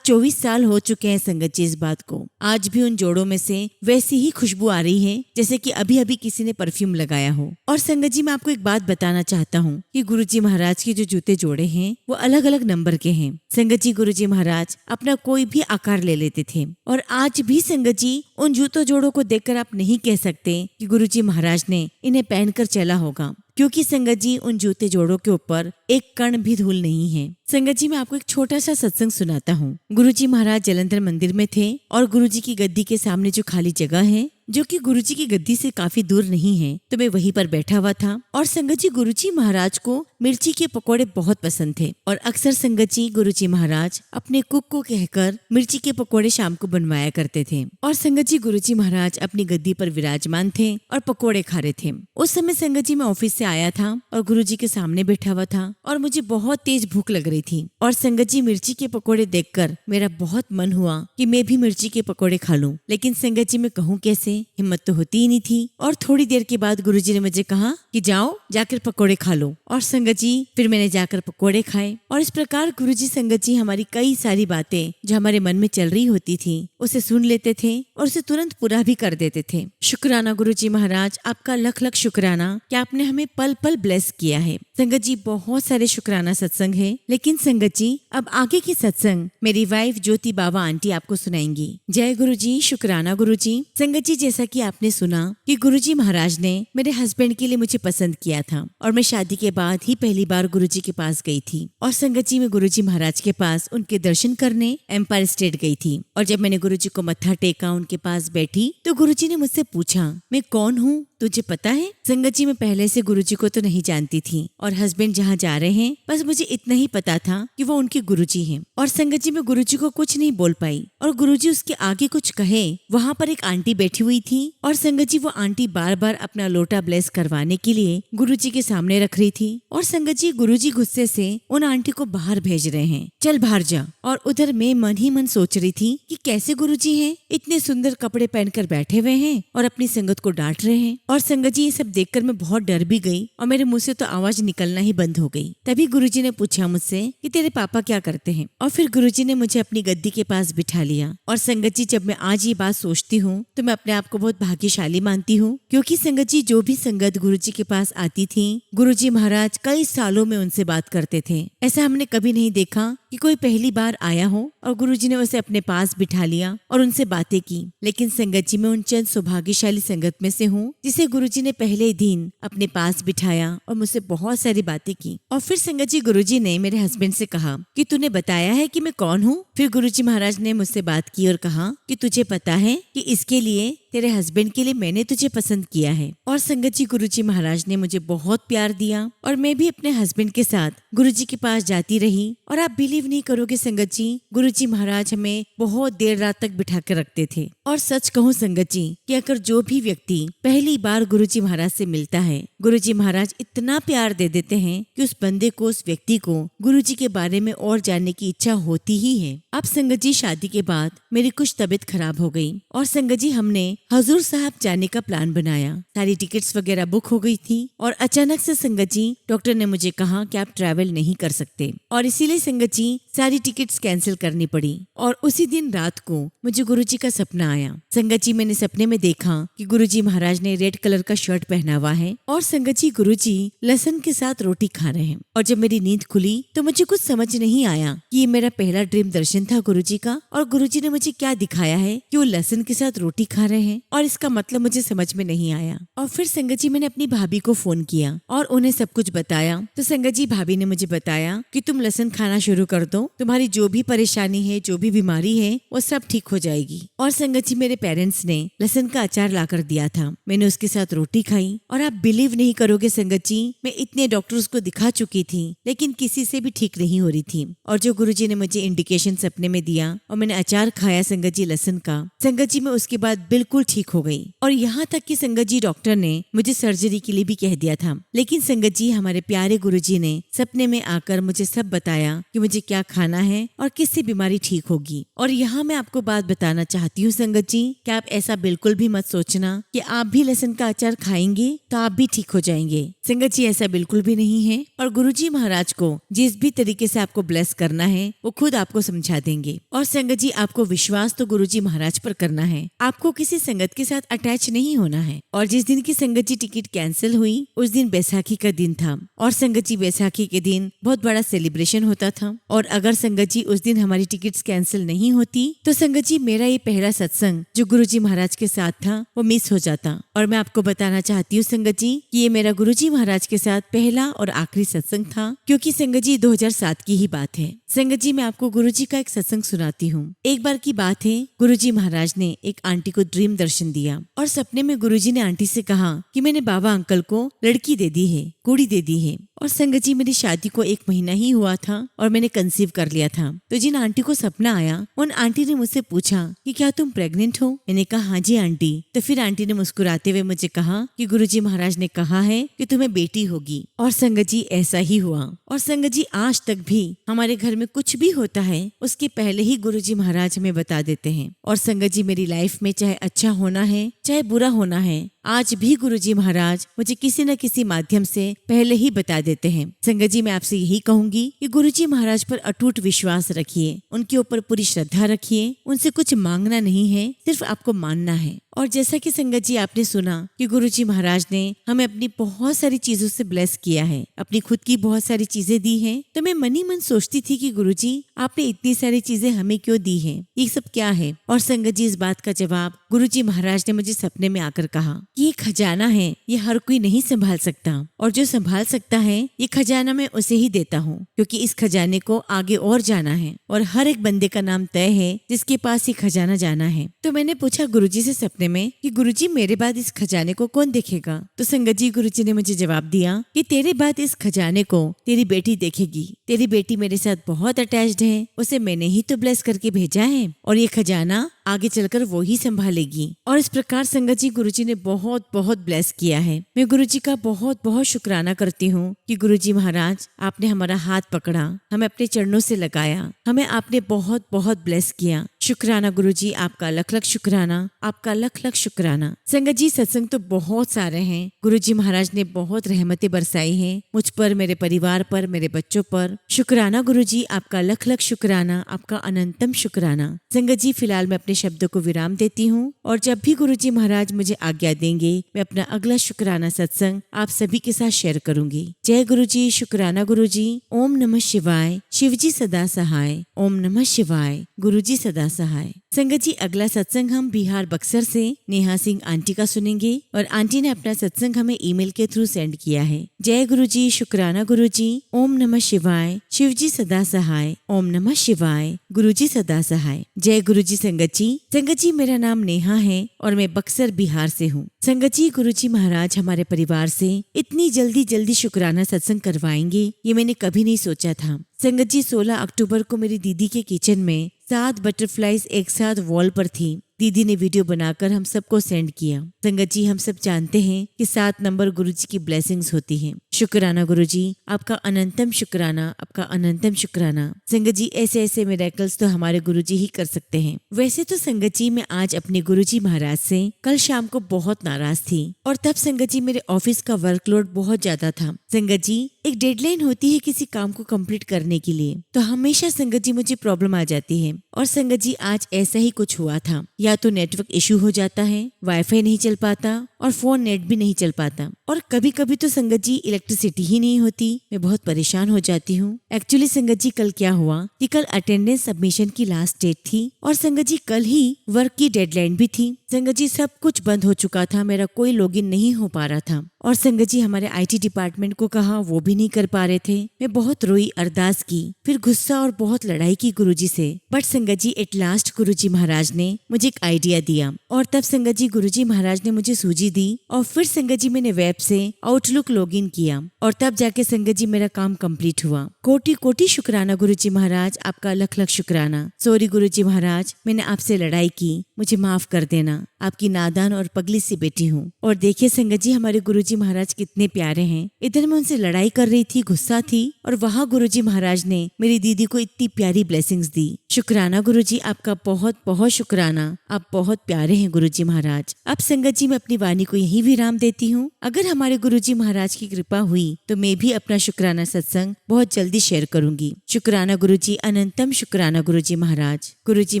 24 साल हो चुके हैं संगत जी इस बात को, आज भी उन जोड़ों में से वैसी ही खुशबू आ रही है जैसे कि अभी अभी किसी ने परफ्यूम लगाया हो। और संगत जी मैं आपको एक बात बताना चाहता हूँ कि गुरुजी महाराज के जो जूते जोड़े हैं वो अलग अलग नंबर के हैं। संगत जी गुरुजी महाराज अपना कोई भी आकार ले लेते थे और आज भी संगत जी उन जूतों जोड़ों को देखकर आप नहीं कह सकते कि गुरुजी महाराज ने इन्हें पहनकर चला होगा, क्योंकि संगत जी उन जूते जोड़ों के ऊपर एक कण भी धूल नहीं है। संगत जी मैं आपको एक छोटा सा सत्संग सुनाता हूँ। गुरुजी महाराज जलंधर मंदिर में थे और गुरुजी की गद्दी के सामने जो खाली जगह है जो कि गुरुजी की गद्दी से काफी दूर नहीं है, तो मैं वहीं पर बैठा हुआ था। और संगत जी गुरुजी महाराज को मिर्ची के पकोड़े बहुत पसंद थे और अक्सर संगत जी गुरुजी महाराज अपने कुक को कहकर मिर्ची के पकोड़े शाम को बनवाया करते थे। और संगत जी गुरुजी महाराज अपनी गद्दी पर विराजमान थे और पकोड़े खा रहे थे। उस समय संगत जी मैं ऑफिस से आया था और गुरुजी के सामने बैठा हुआ था और मुझे बहुत तेज भूख लग रही थी। और संगत जी मिर्ची के पकोड़े देखकर मेरा बहुत मन हुआ कि मैं भी मिर्ची के पकोड़े खा लूं, लेकिन संगत जी मैं कहूँ कैसे, हिम्मत तो होती ही नहीं थी। और थोड़ी देर के बाद गुरुजी ने मुझे कहा कि जाओ जाकर पकोड़े खा लो। और संगत जी फिर मैंने जाकर पकोड़े खाए और इस प्रकार गुरुजी संगत जी हमारी कई सारी बातें जो हमारे मन में चल रही होती थी उसे सुन लेते थे और उसे तुरंत पूरा भी कर देते थे। शुक्राना गुरुजी महाराज, आपका लख लख शुक्राना कि आपने हमें पल पल ब्लेस किया है। संगत जी बहुत सारे शुक्राना सत्संग है, लेकिन संगत जी अब आगे की सत्संग मेरी वाइफ ज्योति बाबा आंटी आपको सुनाएंगी। जय गुरुजी, शुक्राना गुरुजी। संगत जी जैसा कि आपने सुना कि गुरुजी महाराज ने मेरे हस्बैंड के लिए मुझे पसंद किया था और मैं शादी के बाद ही पहली बार गुरुजी के पास गई थी। और संगत जी मैं गुरुजी महाराज के पास उनके दर्शन करने एम्पायर स्टेट गई थी। और जब मैंने गुरुजी को मत्था टेका, उनके पास बैठी, तो गुरुजी ने मुझसे पूछा मैं कौन हूँ, तुझे पता है? संगत जी मैं पहले से गुरुजी को तो नहीं जानती थी और हस्बैंड जहाँ जा रहे हैं बस मुझे इतना ही पता था कि वो उनके गुरुजी हैं। और संगत जी मैं गुरुजी को कुछ नहीं बोल पाई और गुरुजी उसके आगे कुछ कहे, वहाँ पर एक आंटी बैठी हुई थी और संगत जी वो आंटी बार बार अपना लोटा ब्लेस करवाने के लिए गुरुजी के सामने रख रही थी। और संगत जी गुरुजी गुस्से से उन आंटी को बाहर भेज रहे हैं, चल बाहर जा। और उधर मैं मन ही मन सोच रही थी कि कैसे गुरुजी हैं, इतने सुंदर कपड़े पहनकर बैठे हुए हैं और अपनी संगत को डांट रहे हैं। और संगत जी ये सब देखकर मैं बहुत डर भी गई और मेरे मुंह से तो आवाज निकलना ही बंद हो गई। तभी गुरुजी ने पूछा मुझसे कि तेरे पापा क्या करते हैं, और फिर गुरुजी ने मुझे अपनी गद्दी के पास बिठा लिया। और संगत जी जब मैं आज ये बात सोचती हूँ तो मैं अपने आप को बहुत भाग्यशाली मानती हूँ, क्योंकि संगत जी जो भी संगत गुरुजी के पास आती थी, गुरुजी महाराज कई सालों में उनसे बात करते थे। ऐसा हमने कभी नहीं देखा कि कोई पहली बार आया हो और गुरुजी ने उसे अपने पास बिठा लिया और उनसे बातें की। लेकिन संगत जी मैं उन चंद सौभाग्यशाली संगत में से हूँ जिसे गुरुजी ने पहले दिन अपने पास बिठाया और मुझसे बहुत सारी बातें की। और फिर संगत जी गुरुजी ने मेरे हस्बैंड से कहा कि तूने बताया है कि मैं कौन हूँ। फिर गुरुजी महाराज ने मुझसे बात की और कहा कि तुझे पता है कि इसके लिए, तेरे हस्बैंड के लिए मैंने तुझे पसंद किया है। और संगत जी गुरुजी महाराज ने मुझे बहुत प्यार दिया और मैं भी अपने हस्बैंड के साथ गुरुजी के पास जाती रही। और आप बिलीव नहीं करोगे संगत जी, गुरुजी महाराज हमें बहुत देर रात तक बिठा कर रखते थे। और सच कहूँ संगत जी कि अगर जो भी व्यक्ति पहली बार गुरुजी महाराज से मिलता है, गुरुजी महाराज इतना प्यार दे देते हैं कि उस बंदे को, उस व्यक्ति को गुरुजी के बारे में और जानने की इच्छा होती ही है। अब संगत जी शादी के बाद मेरी कुछ तबीयत खराब हो गई और संगत जी हमने हजूर साहब जाने का प्लान बनाया। सारी टिकट्स वगैरह बुक हो गई थी और अचानक से संगत जी डॉक्टर ने मुझे कहा कि आप ट्रैवल नहीं कर सकते, और इसीलिए संगत जी सारी टिकट्स कैंसिल करनी पड़ी। और उसी दिन रात को मुझे गुरुजी का सपना आया। संगत जी मैंने सपने में देखा कि गुरुजी महाराज ने रेड कलर का शर्ट पहना हुआ है और संगत जी गुरुजी लहसुन के साथ रोटी खा रहे हैं। और जब मेरी नींद खुली तो मुझे कुछ समझ नहीं आया कि ये मेरा पहला ड्रीम दर्शन था गुरुजी का, और गुरुजी ने मुझे क्या दिखाया है कि वो लहसुन के साथ रोटी खा रहे हैं, और इसका मतलब मुझे समझ में नहीं आया। और फिर संगत जी मैंने अपनी भाभी को फोन किया और उन्हें सब कुछ बताया। तो संगत जी भाभी ने मुझे बताया कि तुम लहसुन खाना शुरू कर दो, तुम्हारी जो भी परेशानी है, जो भी बीमारी है, वो सब ठीक हो जाएगी। और संगत जी मेरे पेरेंट्स ने लहसुन का अचार ला कर दिया था, मैंने उसके साथ रोटी खाई। और आप बिलीव नहीं करोगे संगत जी, मैं इतने डॉक्टर्स को दिखा चुकी थी लेकिन किसी से भी ठीक नहीं हो रही थी। और जो गुरुजी ने मुझे इंडिकेशन सपने में दिया और मैंने अचार खाया संगत जी लहसुन का, संगत जी मैं उसके बाद बिल्कुल ठीक हो गई। और यहाँ तक कि संगत जी डॉक्टर ने मुझे सर्जरी के लिए भी कह दिया था, लेकिन संगत जी हमारे प्यारे गुरुजी ने सपने में आकर मुझे सब बताया कि मुझे क्या खाना है और किससे बीमारी ठीक होगी। और यहाँ मैं आपको बात बताना चाहती हूँ संगत जी कि आप ऐसा बिल्कुल भी मत सोचना कि आप भी लहसुन का अचार खाएंगे तो आप भी ठीक हो जाएंगे। संगत जी ऐसा बिल्कुल भी नहीं है। और गुरुजी महाराज को जिस भी तरीके से आपको ब्लेस करना है वो खुद आपको समझा देंगे। और संगत जी आपको विश्वास तो गुरुजी महाराज पर करना है, आपको किसी संगत के साथ अटैच नहीं होना है। और जिस दिन की संगत जी टिकट कैंसिल हुई उस दिन बैसाखी का दिन था, और संगत जी बैसाखी के दिन बहुत बड़ा सेलिब्रेशन होता था। और अगर संगत जी उस दिन हमारी टिकट्स कैंसिल नहीं होती तो संगत जी मेरा ये पहला सत्संग जो गुरुजी महाराज के साथ था वो मिस हो जाता। और मैं आपको बताना चाहती हूँ संगत जी कि ये मेरा गुरुजी महाराज के साथ पहला और आखिरी सत्संग था, क्योंकि संगत जी 2007 की ही बात है। संगत जी मैं आपको गुरुजी का एक सत्संग सुनाती हूँ। एक बार की बात है, गुरुजी महाराज ने एक आंटी को ड्रीम दर्शन दिया और सपने में गुरुजी ने आंटी से कहा कि मैंने बाबा अंकल को लड़की दे दी है, कुड़ी दे दी है। और संगत जी मेरी शादी को 1 महीना ही हुआ था और मैंने कंसीव कर लिया था। तो जिन आंटी को सपना आया उन आंटी ने मुझसे पूछा कि क्या तुम प्रेग्नेंट हो। मैंने कहा हाँ जी आंटी। तो फिर आंटी ने मुस्कुराते हुए मुझे कहा कि गुरुजी महाराज ने कहा है कि तुम्हें बेटी होगी। और संगत जी ऐसा ही हुआ। और संगत जी आज तक भी हमारे घर में कुछ भी होता है उसके पहले ही गुरुजी महाराज हमें बता देते हैं। और संगत जी मेरी लाइफ में चाहे अच्छा होना है चाहे बुरा होना है, आज भी गुरुजी महाराज मुझे किसी न किसी माध्यम से पहले ही बता देते हैं। संगत जी मैं आपसे यही कहूंगी कि गुरुजी महाराज पर अटूट विश्वास रखिए, उनके ऊपर पूरी श्रद्धा रखिए। उनसे कुछ मांगना नहीं है, सिर्फ आपको मानना है। और जैसा कि संगत जी आपने सुना कि गुरुजी महाराज ने हमें अपनी बहुत सारी चीजों से ब्लेस किया है, अपनी खुद की बहुत सारी चीजें दी हैं, तो मैं मन ही मन सोचती थी कि गुरुजी आपने इतनी सारी चीजें हमें क्यों दी हैं, ये सब क्या है। और संगत जी इस बात का जवाब गुरुजी महाराज ने मुझे सपने में आकर कहा कि ये खजाना है, ये हर कोई नहीं संभाल सकता, और जो संभाल सकता है ये खजाना मैं उसे ही देता हूँ, क्योंकि इस खजाने को आगे और जाना है और हर एक बंदे का नाम तय है जिसके पास ये खजाना जाना है। तो मैंने पूछा गुरुजी से सपने इतने में कि गुरुजी मेरे बाद इस खजाने को कौन देखेगा। तो संगत जी गुरुजी ने मुझे जवाब दिया कि तेरे बाद इस खजाने को तेरी बेटी देखेगी। तेरी बेटी मेरे साथ बहुत अटैच्ड है, उसे मैंने ही तो ब्लेस करके भेजा है और ये खजाना आगे चलकर वो ही संभालेगी। और इस प्रकार संगत जी गुरुजी ने बहुत बहुत ब्लेस किया है। मैं गुरुजी का बहुत बहुत शुक्राना करती हूँ कि गुरुजी महाराज आपने हमारा हाथ पकड़ा, हमें अपने चरणों से लगाया, हमें आपने बहुत बहुत ब्लेस किया। शुक्राना गुरुजी, आपका लख लख शुक्राना, आपका लख लख शुक्राना। संगत जी सत्संग तो बहुत सारे हैं। गुरुजी महाराज ने बहुत रहमतें बरसाई हैं मुझ पर, मेरे परिवार पर, मेरे बच्चों पर। शुक्राना गुरुजी, आपका लख लख शुक्राना, आपका अनंतम शुक्राना। संगत जी फिलहाल मैं अपने शब्दों को विराम देती हूँ और जब भी गुरुजी महाराज मुझे आज्ञा देंगे मैं अपना अगला शुक्राना सत्संग आप सभी के साथ शेयर करूंगी। जय गुरुजी, शुक्राना गुरुजी। ओम नमः शिवाय। शिवजी सदा सहाय। ओम नमः शिवाय। गुरुजी सदा सहाय। संगत जी अगला सत्संग हम बिहार बक्सर से नेहा सिंह आंटी का सुनेंगे और आंटी ने अपना सत्संग हमें ईमेल के थ्रू सेंड किया है। जय गुरुजी, शुक्राना गुरुजी। ओम नमः शिवाय। शिवजी सदा सहाय। ओम नमः शिवाय। गुरुजी सदा सहाय। जय गुरुजी संगत जी। संगत जी मेरा नाम नेहा है और मैं बक्सर बिहार से हूँ। संगत जी गुरुजी महाराज हमारे परिवार से इतनी जल्दी शुक्राना सत्संग करवाएंगे ये मैंने कभी नहीं सोचा था। संगत जी 16 अक्टूबर को मेरी दीदी के किचन में 7 बटरफ्लाईज एक साथ वॉल पर थी। दीदी ने वीडियो बनाकर हम सबको सेंड किया। संगत जी हम सब जानते हैं कि 7 नंबर गुरुजी की ब्लेसिंग्स होती हैं। शुक्राना गुरुजी, आपका अनंतम शुक्राना, आपका अनंतम शुक्राना। संगत जी ऐसे ऐसे मिरेकल्स तो हमारे गुरुजी ही कर सकते हैं। वैसे तो संगत जी मैं आज अपने गुरुजी महाराज से कल शाम को बहुत नाराज थी और तब संगत जी मेरे ऑफिस का वर्कलोड बहुत ज्यादा था। संगत जी एक डेडलाइन होती है किसी काम को कंप्लीट करने के लिए, तो हमेशा संगत जी मुझे प्रॉब्लम आ जाती है और संगत जी आज ऐसा ही कुछ हुआ था। या तो नेटवर्क इशू हो जाता है, वाईफाई नहीं चल पाता और फोन नेट भी नहीं चल पाता और कभी कभी तो संगत जी इलेक्ट्रिसिटी ही नहीं होती। मैं बहुत परेशान हो जाती हूँ। एक्चुअली संगत जी कल क्या हुआ कि कल अटेंडेंस सबमिशन की लास्ट डेट थी और संगत जी कल ही वर्क की डेडलाइन भी थी। संगत जी सब कुछ बंद हो चुका था, मेरा कोई लॉगिन नहीं हो पा रहा था और संगत जी हमारे IT डिपार्टमेंट को कहा, वो भी नहीं कर पा रहे थे। मैं बहुत रोई, अरदास की, फिर गुस्सा और बहुत लड़ाई की गुरुजी से। बट संगत जी एट लास्ट गुरुजी महाराज ने मुझे एक आइडिया दिया और तब संगत जी गुरुजी महाराज ने मुझे सूजी दी और फिर संगत जी मैंने वेब से आउटलुक लॉगिन किया और तब जाके संगत जी मेरा काम कंप्लीट हुआ। कोटि कोटि शुक्राना गुरुजी महाराज, आपका लख लख शुक्राना। सॉरी गुरुजी महाराज, मैंने आपसे लड़ाई की, मुझे माफ कर देना। आपकी नादान और पगली सी बेटी हूँ। और देखिए संगत जी हमारे गुरुजी महाराज कितने प्यारे हैं। इधर मैं उनसे लड़ाई कर रही थी, गुस्सा थी और वहाँ गुरुजी महाराज ने मेरी दीदी को इतनी प्यारी ब्लेसिंग्स दी। शुक्राना गुरुजी, आपका बहुत बहुत शुक्राना। आप बहुत प्यारे हैं गुरुजी महाराज। अब संगत जी मैं अपनी वाणी को यही विराम देती हूँ। अगर हमारे गुरुजी महाराज की कृपा हुई तो मैं भी अपना शुक्राना सत्संग बहुत जल्दी शेयर करूंगी। शुक्राना गुरुजी, अनंतम शुक्राना गुरुजी महाराज। गुरुजी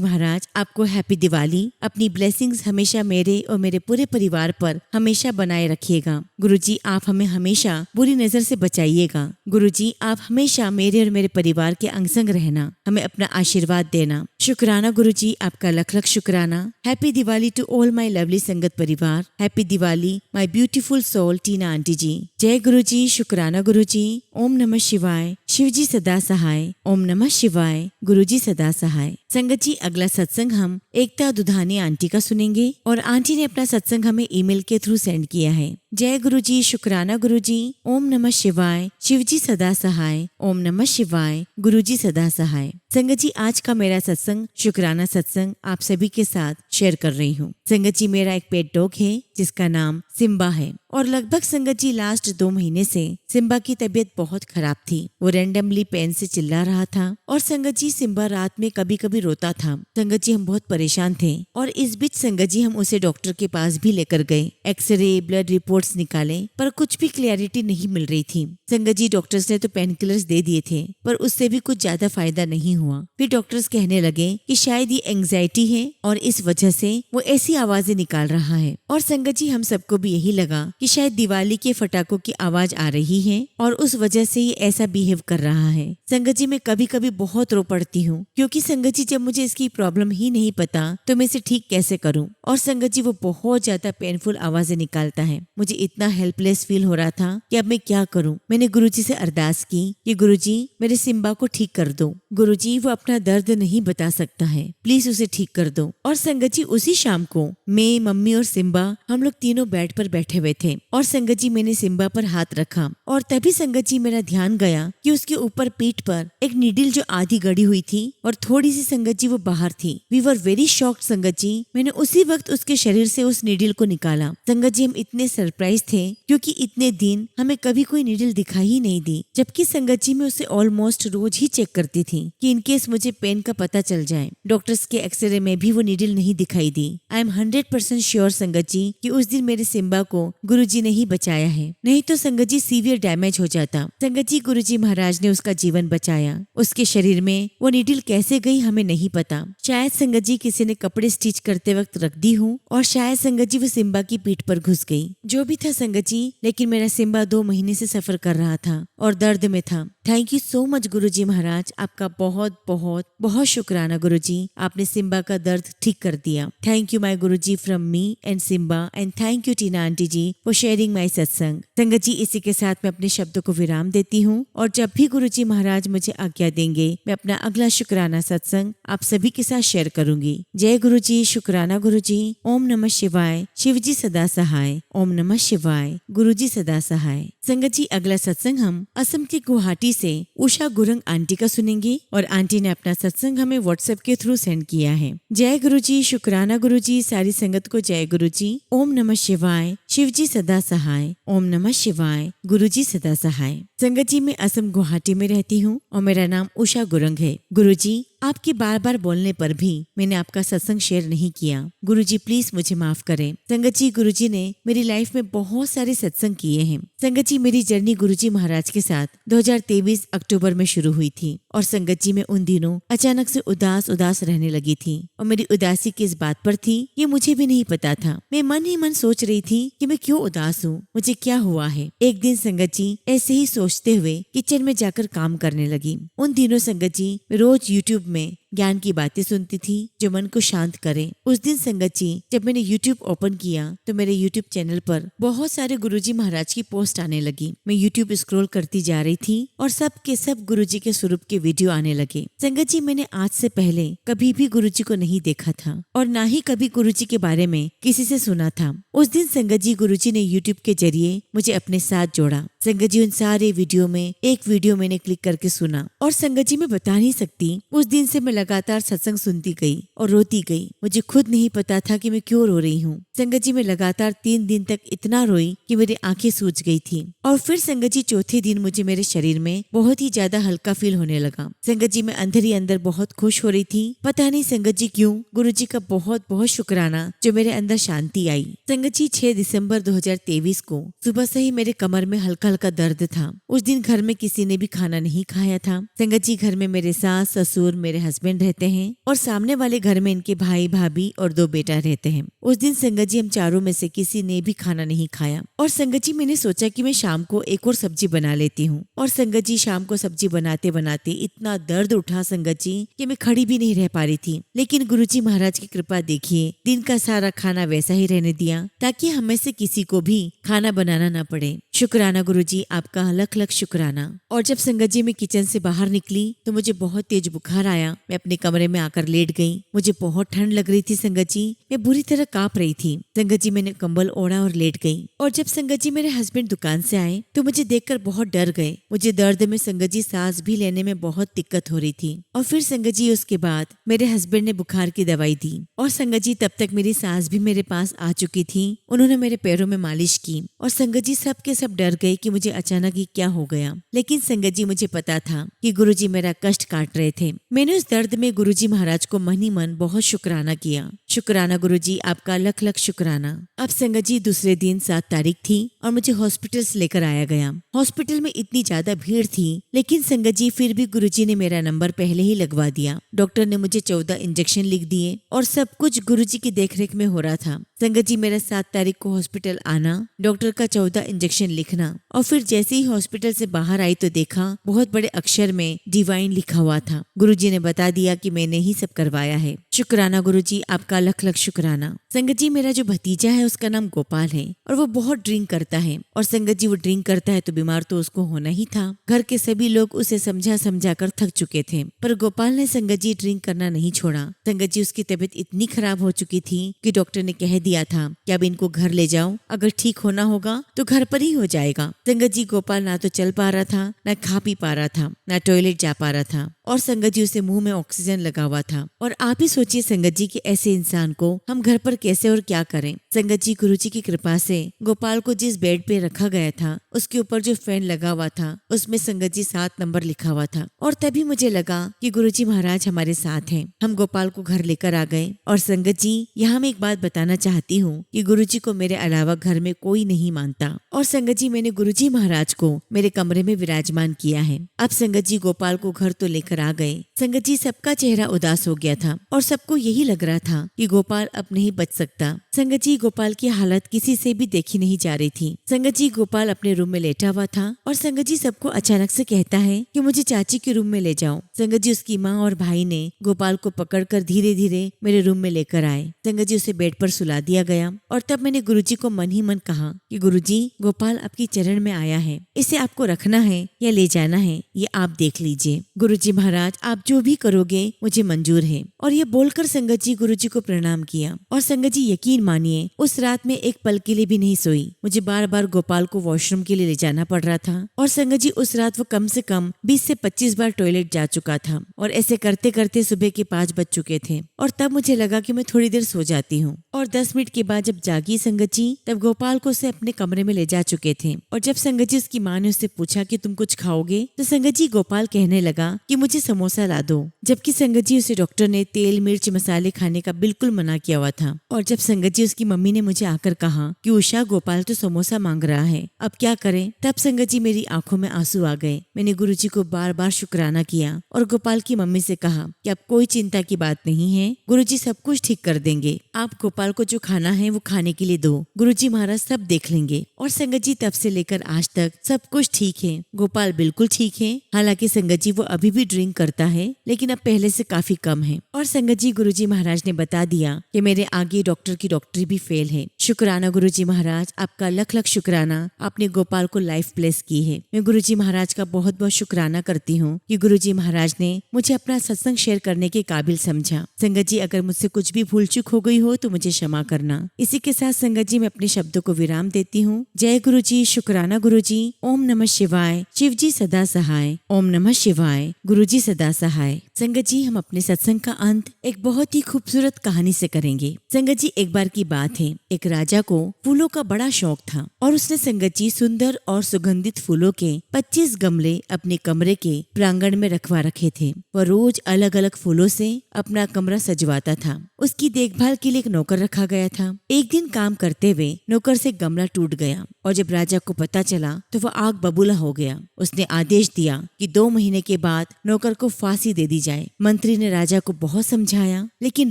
महाराज आपको हैप्पी दिवाली। अपनी ब्लेसिंग्स हमेशा मेरे और मेरे पूरे परिवार पर हमेशा बनाए रखिएगा। गुरुजी आप हमें हमेशा बुरी नजर से बचाइएगा। गुरुजी आप हमेशा मेरे और मेरे परिवार के अंग संग रहना, हमें अपना आशीर्वाद देना। शुक्राना गुरुजी, आपका लख लख शुक्राना। Happy Diwali to all my lovely sangat parivar. Happy Diwali my beautiful soul Tina aunty ji. जय गुरुजी, शुक्राना गुरुजी। ओम नमः शिवाय। शिवजी सदा सहाय। ओम नमः शिवाय। गुरुजी सदा सहाय। संगत जी अगला सत्संग हम एकता दुधानी आंटी का सुनेंगे और आंटी ने अपना सत्संग हमें ईमेल के थ्रू सेंड किया है। जय गुरुजी, शुक्राना गुरुजी। ओम नमः शिवाय। शिवजी सदा सहाय। ओम नमः शिवाय। गुरुजी सदा सहाय। संगत जी आज का मेरा सत्संग शुक्राना सत्संग आप सभी के साथ शेयर कर रही हूँ। संगत जी मेरा एक पेट डॉग है जिसका नाम सिम्बा है और लगभग संगत जी लास्ट 2 महीने से सिम्बा की तबीयत बहुत खराब थी। वो रैंडमली पेन से चिल्ला रहा था और संगत जी सिम्बा रात में कभी कभी रोता था। संगत जी हम बहुत परेशान थे और इस बीच संगत जी हम उसे डॉक्टर के पास भी लेकर गए। एक्सरे, ब्लड रिपोर्ट्स निकाले पर कुछ भी क्लियरिटी नहीं मिल रही थी। संगत जी डॉक्टर्स ने तो पेन किलर्स दे दिए थे पर उससे भी कुछ ज्यादा फायदा नहीं हुआ। फिर डॉक्टर्स कहने लगे कि शायद ये एंग्जाइटी है और इस वजह से वो ऐसी आवाजें निकाल रहा है। और संगत जी हम सबको भी यही लगा कि शायद दिवाली के फटाकों की आवाज आ रही है और उस वजह से ये ऐसा बिहेव कर रहा है। संगत जी मैं कभी कभी बहुत रो पड़ती हूँ क्योंकि संगत जी जब मुझे इसकी प्रॉब्लम ही नहीं पता तो मैं इसे ठीक कैसे करूँ। और संगत जी वो बहुत ज्यादा पेनफुल आवाजें निकालता है। मुझे इतना हेल्पलेस फील हो रहा था कि अब मैं क्या करूँ। मैंने गुरुजी से अरदास की कि गुरुजी मेरे सिम्बा को ठीक कर दो। गुरुजी वो अपना दर्द नहीं बता सकता है, प्लीज उसे ठीक कर दो। और संगत जी उसी शाम को मैं, मम्मी और सिम्बा हम लोग तीनों बेड पर बैठे हुए थे और संगत जी मैंने सिम्बा पर हाथ रखा और तभी संगत जी मेरा ध्यान गया कि उसके ऊपर पीठ पर एक नीडल जो आधी गड़ी हुई थी और थोड़ी सी संगत जी वो बाहर थी। वी वर वेरी शॉक्ड संगत जी। मैंने उसी वक्त उसके शरीर से उस नीडल को निकाला। संगत जी हम इतने सरप्राइज थे क्योंकि इतने दिन हमें कभी कोई नीडल दिखाई ही नहीं दी, जबकि संगत जी मैं उसे ऑलमोस्ट रोज ही चेक करती थी कि इनकेस मुझे पेन का पता चल जाए। डॉक्टर्स के एक्सरे में भी वो नीडल नहीं दिखाई दी। आई एम 100% श्योर संगत जी कि उस दिन मेरे सिम्बा को गुरुजी ने ही बचाया है, नहीं तो संगत जी सीवियर डैमेज हो जाता। संगत जी गुरुजी महाराज ने उसका जीवन बचाया। उसके शरीर में वो नीडल कैसे गई हमें नहीं पता। शायद संगत जी किसी ने कपड़े स्टिच करते वक्त रख दी हूँ और शायद संगत जी वो सिम्बा की पीठ पर घुस गई। जो भी था संगत जी, लेकिन मेरा सिम्बा 2 महीने से सफर कर रहा था और दर्द में था। थैंक यू सो मच गुरुजी महाराज, आपका बहुत बहुत बहुत शुक्राना गुरुजी, आपने सिम्बा का दर्द ठीक कर दिया। Thank you my Guruji from me and Simba and thank you Tina aunty ji for sharing my satsang. संगत जी इसी के साथ मैं अपने शब्दों को विराम देती हूँ और जब भी गुरुजी महाराज मुझे आज्ञा देंगे मैं अपना अगला शुक्राना सत्संग आप सभी के साथ शेयर करूंगी। जय गुरुजी, शुक्राना गुरुजी। ओम नमः शिवाय। शिवजी सदा सहाय। ओम नमः शिवाय। गुरुजी सदा सहाय। संगत जी अगला सत्संग हम असम के गुवाहाटी से उषा गुरंग आंटी का सुनेंगे और आंटी ने अपना सत्संग हमें व्हाट्सएप के थ्रू सेंड किया है। जय गुरुजी, शुक्राना गुरुजी, सारी संगत को जय गुरुजी। ओम नमः शिवाय। शिवजी सदा सहाय। ओम नमः शिवाय। गुरुजी सदा सहाय। संगत जी मैं असम गुवाहाटी में रहती हूँ और मेरा नाम उषा गुरंग है। गुरुजी आपके बार बार बोलने पर भी मैंने आपका सत्संग शेयर नहीं किया। गुरुजी प्लीज मुझे माफ करें। संगत जी गुरुजी ने मेरी लाइफ में बहुत सारे सत्संग किए हैं। संगत जी मेरी जर्नी गुरुजी महाराज के साथ 2023 अक्टूबर में शुरू हुई थी और संगत जी मैं उन दिनों अचानक से उदास रहने लगी थी और मेरी उदासी किस बात पर थी ये मुझे भी नहीं पता था। मैं मन ही मन सोच रही थी कि मैं क्यों उदास हूँ, मुझे क्या हुआ है। एक दिन संगत जी ऐसे ही सोचते हुए किचन में जाकर काम करने लगी। उन दिनों संगत जी रोज यूट्यूब में ज्ञान की बातें सुनती थी जो मन को शांत करे। उस दिन संगत जी जब मैंने यूट्यूब ओपन किया तो मेरे यूट्यूब चैनल पर बहुत सारे गुरुजी महाराज की पोस्ट आने लगी। मैं यूट्यूब स्क्रॉल करती जा रही थी और सब के सब गुरुजी के स्वरूप के वीडियो आने लगे। संगत जी मैंने आज से पहले कभी भी गुरुजी को नहीं देखा था और ना ही कभी गुरुजी के बारे में किसी से सुना था। उस दिन संगत जी गुरुजी ने यूट्यूब के जरिए मुझे अपने साथ जोड़ा। संगत जी उन सारे वीडियो में एक वीडियो मैंने क्लिक करके सुना और संगत जी मैं बता नहीं सकती उस दिन से मैं लगातार सत्संग सुनती गई और रोती गई। मुझे खुद नहीं पता था कि मैं क्यों रो रही हूँ। संगत जी मैं लगातार 3 दिन तक इतना रोई कि मेरी आंखें सूज गई थी और फिर संगत जी चौथे दिन मुझे मेरे शरीर में बहुत ही ज्यादा हल्का फील होने लगा। संगत जी मैं अंदर ही अंदर बहुत खुश हो रही थी। पता नहीं संगत जी क्यों। गुरुजी का बहुत बहुत शुक्राना जो मेरे अंदर शांति आई। संगत जी 6 दिसंबर 2023 को सुबह से ही मेरे कमर में हल्का हल्का दर्द था। उस दिन घर में किसी ने भी खाना नहीं खाया था। संगत जी घर में मेरे सास ससुर मेरे हस्बैंड रहते हैं और सामने वाले घर में इनके भाई भाभी और 2 बेटा रहते हैं। उस दिन संगत जी हम चारों में से किसी ने भी खाना नहीं खाया और संगत जी मैंने सोचा कि मैं शाम को एक और सब्जी बना लेती हूँ और संगत जी शाम को सब्जी बनाते बनाते इतना दर्द उठा संगत जी कि मैं खड़ी भी नहीं रह पा रही थी। लेकिन गुरुजी महाराज की कृपा देखिए, दिन का सारा खाना वैसा ही रहने दिया ताकि हमें से किसी को भी खाना बनाना ना पड़े। शुक्राना गुरुजी, आपका लख लख शुक्राना। और जब संगत जी मैं किचन से बाहर निकली तो मुझे बहुत तेज बुखार आया। मैं अपने कमरे में आकर लेट गई। मुझे बहुत ठंड लग रही थी संगत जी, मैं बुरी तरह कांप रही थी। संगत जी मैंने कंबल ओढ़ा और लेट गई। और जब संगत जी मेरे हस्बैंड दुकान से आए तो मुझे देखकर बहुत डर गए। मुझे दर्द में संगत जी सांस भी लेने में बहुत दिक्कत हो रही थी। और फिर संगत जी उसके बाद मेरे हस्बैंड ने बुखार की दवाई दी और संगत जी तब तक मेरी सास भी मेरे पास आ चुकी थी। उन्होंने मेरे पैरों में मालिश की और संगत जी सब के सब डर गए कि मुझे अचानक ही क्या हो गया। लेकिन संगत जी मुझे पता था कि गुरुजी मेरा कष्ट काट रहे थे। मैंने उस दर्द में गुरुजी महाराज को मन ही मन बहुत शुक्राना किया। शुक्राना गुरुजी, आपका लख लख शुक्राना। अब संगत जी दूसरे दिन 7 तारीख थी और मुझे हॉस्पिटल से लेकर आया गया। हॉस्पिटल में इतनी ज्यादा भीड़ थी लेकिन संगत जी फिर भी गुरुजी ने मेरा नंबर पहले ही लगवा दिया। डॉक्टर ने मुझे 14 इंजेक्शन लिख दिए और सब कुछ गुरुजी की देखरेख में हो रहा था। संगत जी मेरा 7 तारीख को हॉस्पिटल आना, डॉक्टर का 14 इंजेक्शन लिखना और फिर जैसे ही हॉस्पिटल से बाहर आई तो देखा बहुत बड़े अक्षर में डिवाइन लिखा हुआ था। गुरुजी ने बता दिया कि मैंने ही सब करवाया है। शुक्राना गुरुजी, आपका लख लख शुक्राना। संगत जी, मेरा जो भतीजा है उसका नाम गोपाल है और वो बहुत ड्रिंक करता है। और संगत जी, वो ड्रिंक करता है तो बीमार तो उसको होना ही था। घर के सभी लोग उसे समझा समझा कर थक चुके थे, पर गोपाल ने संगत जी ड्रिंक करना नहीं छोड़ा। संगत जी, उसकी तबीयत इतनी खराब हो चुकी थी कि डॉक्टर ने कह दिया था कि अब इनको घर ले जाओ, अगर ठीक होना होगा तो घर पर ही हो जाएगा। संगत जी, गोपाल ना तो चल पा रहा था, ना खा पी पा रहा था, ना टॉयलेट जा पा रहा था और संगत जी उसे मुंह में ऑक्सीजन लगा हुआ था। और आप ही सोचिए संगत जी कि ऐसे इंसान को हम घर पर कैसे और क्या करें। संगत जी, गुरुजी की कृपा से गोपाल को जिस बेड पे रखा गया था उसके ऊपर जो फैन लगा हुआ था उसमें संगत जी 7 नंबर लिखा हुआ था। और तभी मुझे लगा कि गुरुजी महाराज हमारे साथ हैं। हम गोपाल को घर लेकर आ गए। और संगत जी, यहाँ मैं एक बात बताना चाहती हूँ कि गुरुजी को मेरे अलावा घर में कोई नहीं मानता। और संगत जी, मैंने गुरुजी महाराज को मेरे कमरे में विराजमान किया है। अब संगत जी, गोपाल को घर तो लेकर आ गए। संगत जी, सबका चेहरा उदास हो गया था और सबको यही लग रहा था कि गोपाल अब नहीं बच सकता। संगत जी, गोपाल की हालत किसी से भी देखी नहीं जा रही थी। संगत जी, गोपाल अपने रूम में लेटा हुआ था और संगत जी सबको अचानक से कहता है कि मुझे चाची के रूम में ले जाओ। संगत जी, उसकी माँ और भाई ने गोपाल को पकड़कर धीरे धीरे मेरे रूम में लेकर आए। संगत जी, उसे बेड पर सुला दिया गया और तब मैंने गुरुजी को मन ही मन कहा कि गुरुजी, गोपाल आपकी चरण में आया है, इसे आपको रखना है या ले जाना है ये आप देख लीजिए। गुरुजी महाराज, आप जो भी करोगे मुझे मंजूर है। और ये बोलकर संगत जी गुरुजी को प्रणाम किया। और संगत जी, यकीन मानिए उस रात में एक पल के लिए भी नहीं सोई। मुझे बार बार गोपाल को वॉशरूम के लिए ले जाना पड़ रहा था। और संगत जी, उस रात वो कम से कम 20 से 25 बार टॉयलेट जा चुका था। और ऐसे करते करते सुबह के 5 बज चुके थे। और तब मुझे लगा कि मैं थोड़ी देर सो जाती हूँ। और 10 मिनट के बाद जब जागी संगत जी, तब गोपाल को उसे अपने कमरे में ले जा चुके थे। और जब संगत जी, उसकी माँ ने उससे पूछा कि तुम कुछ खाओगे, तो संगत जी, गोपाल कहने लगा कि मुझे समोसा ला दो। जबकि संगत जी, उसे डॉक्टर ने तेल मिर्च मसाले खाने का बिल्कुल मना किया हुआ था। और जब संगत जी, उसकी मम्मी ने मुझे आकर कहा कि उषा, गोपाल तो समोसा मांग रहा है, अब क्या करें, तब संगत जी मेरी आंखों में आंसू आ गए। मैंने गुरुजी को बार बार शुक्राना किया और गोपाल की मम्मी से कहा कि अब कोई चिंता की बात नहीं है, गुरुजी सब कुछ ठीक कर देंगे, आप गोपाल को जो खाना है वो खाने के लिए दो, गुरुजी महाराज सब देख लेंगे। और संगत जी, तब से लेकर आज तक सब कुछ ठीक है, गोपाल बिल्कुल ठीक है। हालांकि संगत जी, वो अभी भी ड्रिंक करता है लेकिन अब पहले से काफी कम है। और संगत जी, गुरुजी महाराज ने बता दिया कि मेरे आगे डॉक्टर की डॉक्टरी भी फेल है। शुक्राना गुरुजी महाराज, आपका लख लख शुक्राना, आपने गोपाल को लाइफ प्लेस की है। मैं गुरुजी महाराज का बहुत बहुत शुक्राना करती हूँ कि गुरुजी महाराज ने मुझे अपना सत्संग शेयर करने के काबिल समझा। संगत जी, अगर मुझसे कुछ भी भूल चूक हो गई हो तो मुझे क्षमा करना। इसी के साथ संगत जी, मैं अपने शब्दों को विराम देती हूँ। जय गुरुजी, शुक्राना गुरुजी, ओम नमः शिवाय, शिव जी सदा सहाय, ओम नमः शिवाय, गुरुजी सदा सहाय। संगत जी, हम अपने सत्संग का अंत एक बहुत ही खूबसूरत कहानी से करेंगे। संगत जी, एक बार की बात है, एक राजा को फूलों का बड़ा शौक था और उसने संगत जी सुंदर और सुगंधित फूलों के 25 गमले अपने कमरे के प्रांगण में रखवा रखे थे। वह रोज अलग अलग फूलों से अपना कमरा सजवाता था। उसकी देखभाल के लिए एक नौकर रखा गया था। एक दिन काम करते हुए नौकर से गमला टूट गया और जब राजा को पता चला तो वह आग बबूला हो गया। उसने आदेश दिया कि 2 महीने के बाद नौकर को फांसी दे दी जाए। मंत्री ने राजा को बहुत समझाया लेकिन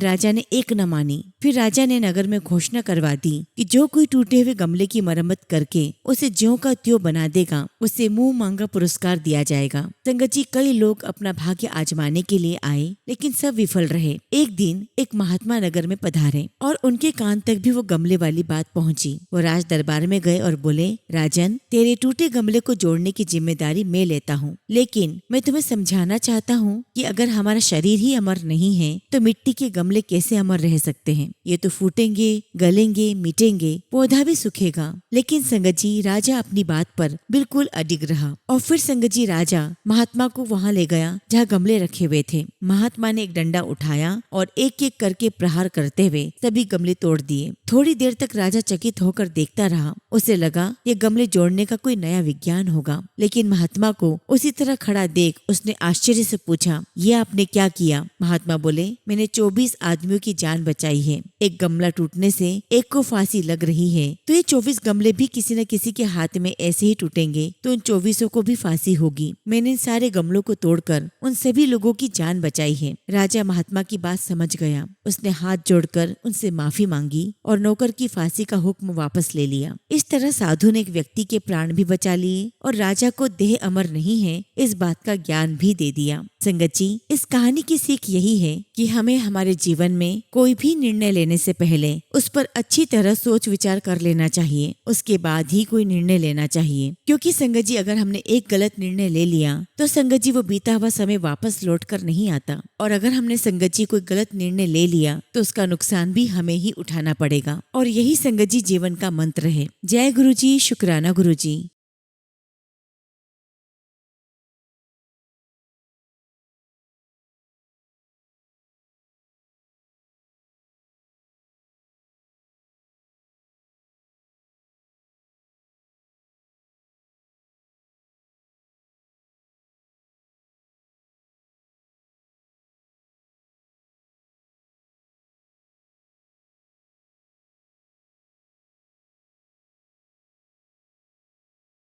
राजा ने एक न मानी। फिर राजा ने नगर में घोषणा करवा दी कि जो कोई टूटे हुए गमले की मरम्मत करके उसे ज्यों का त्यों बना देगा उसे मुंह मांगा पुरस्कार दिया जाएगा। संगत जी, कई लोग अपना भाग्य आजमाने के लिए आए लेकिन सब विफल रहे। एक दिन एक महात्मा नगर में पधारे और उनके कान तक भी वो गमले वाली बात पहुंची। वो राज दरबार में गए और बोले, राजन, तेरे टूटे गमले को जोड़ने की जिम्मेदारी मैं लेता हूँ, लेकिन मैं तुम्हें समझाना चाहता हूँ कि अगर हमारा शरीर ही अमर नहीं है तो मिट्टी के गमले कैसे अमर रह सकते हैं। ये तो फूटेंगे, गलेंगे, मिटेंगे, पौधा भी सूखेगा। लेकिन संगत जी, राजा अपनी बात पर बिल्कुल अडिग रहा और फिर संगत जी, राजा महात्मा को वहाँ ले गया जहाँ गमले रखे हुए थे। महात्मा ने एक डंडा उठाया और एक एक करके प्रहार करते हुए सभी गमले तोड़ दिए। थोड़ी देर तक राजा चकित होकर देखता रहा। उसे लगा ये गमले जोड़ने का कोई नया विज्ञान होगा, लेकिन महात्मा को उसी तरह खड़ा देख उसने आश्चर्य से पूछा, ये आपने क्या किया? महात्मा बोले, मैंने 24 आदमियों की जान बचाई है। एक गमला टूटने से एक को फांसी लग रही है तो ये 24 गमले भी किसी न किसी के हाथ में ऐसे ही टूटेंगे तो उन 24 को भी फांसी होगी। मैंने इन सारे गमलों को तोड़कर उन सभी लोगों की जान बचाई है। राजा महात्मा की बात समझ गया। उसने हाथ जोड़कर उनसे माफी मांगी और नौकर की फांसी का हुक्म वापस ले लिया। इस तरह साधु ने एक व्यक्ति के प्राण भी बचा लिए और राजा को देह अमर नहीं है इस बात का ज्ञान भी दे दिया। संगत जी, इस कहानी की सीख यही है कि हमें हमारे जीवन में कोई भी निर्णय लेने से पहले उस पर अच्छी तरह सोच विचार कर लेना चाहिए, उसके बाद ही कोई निर्णय लेना चाहिए। क्योंकि संगत जी, अगर हमने एक गलत निर्णय ले लिया तो संगत जी वो बीता हुआ समय वापस लौट कर नहीं आता, और अगर हमने संगत जी कोई गलत निर्णय ले लिया तो उसका नुकसान भी हमें ही उठाना पड़ेगा। और यही संगत जी जीवन का मंत्र है। जय गुरु जी, शुक्राना गुरु जी।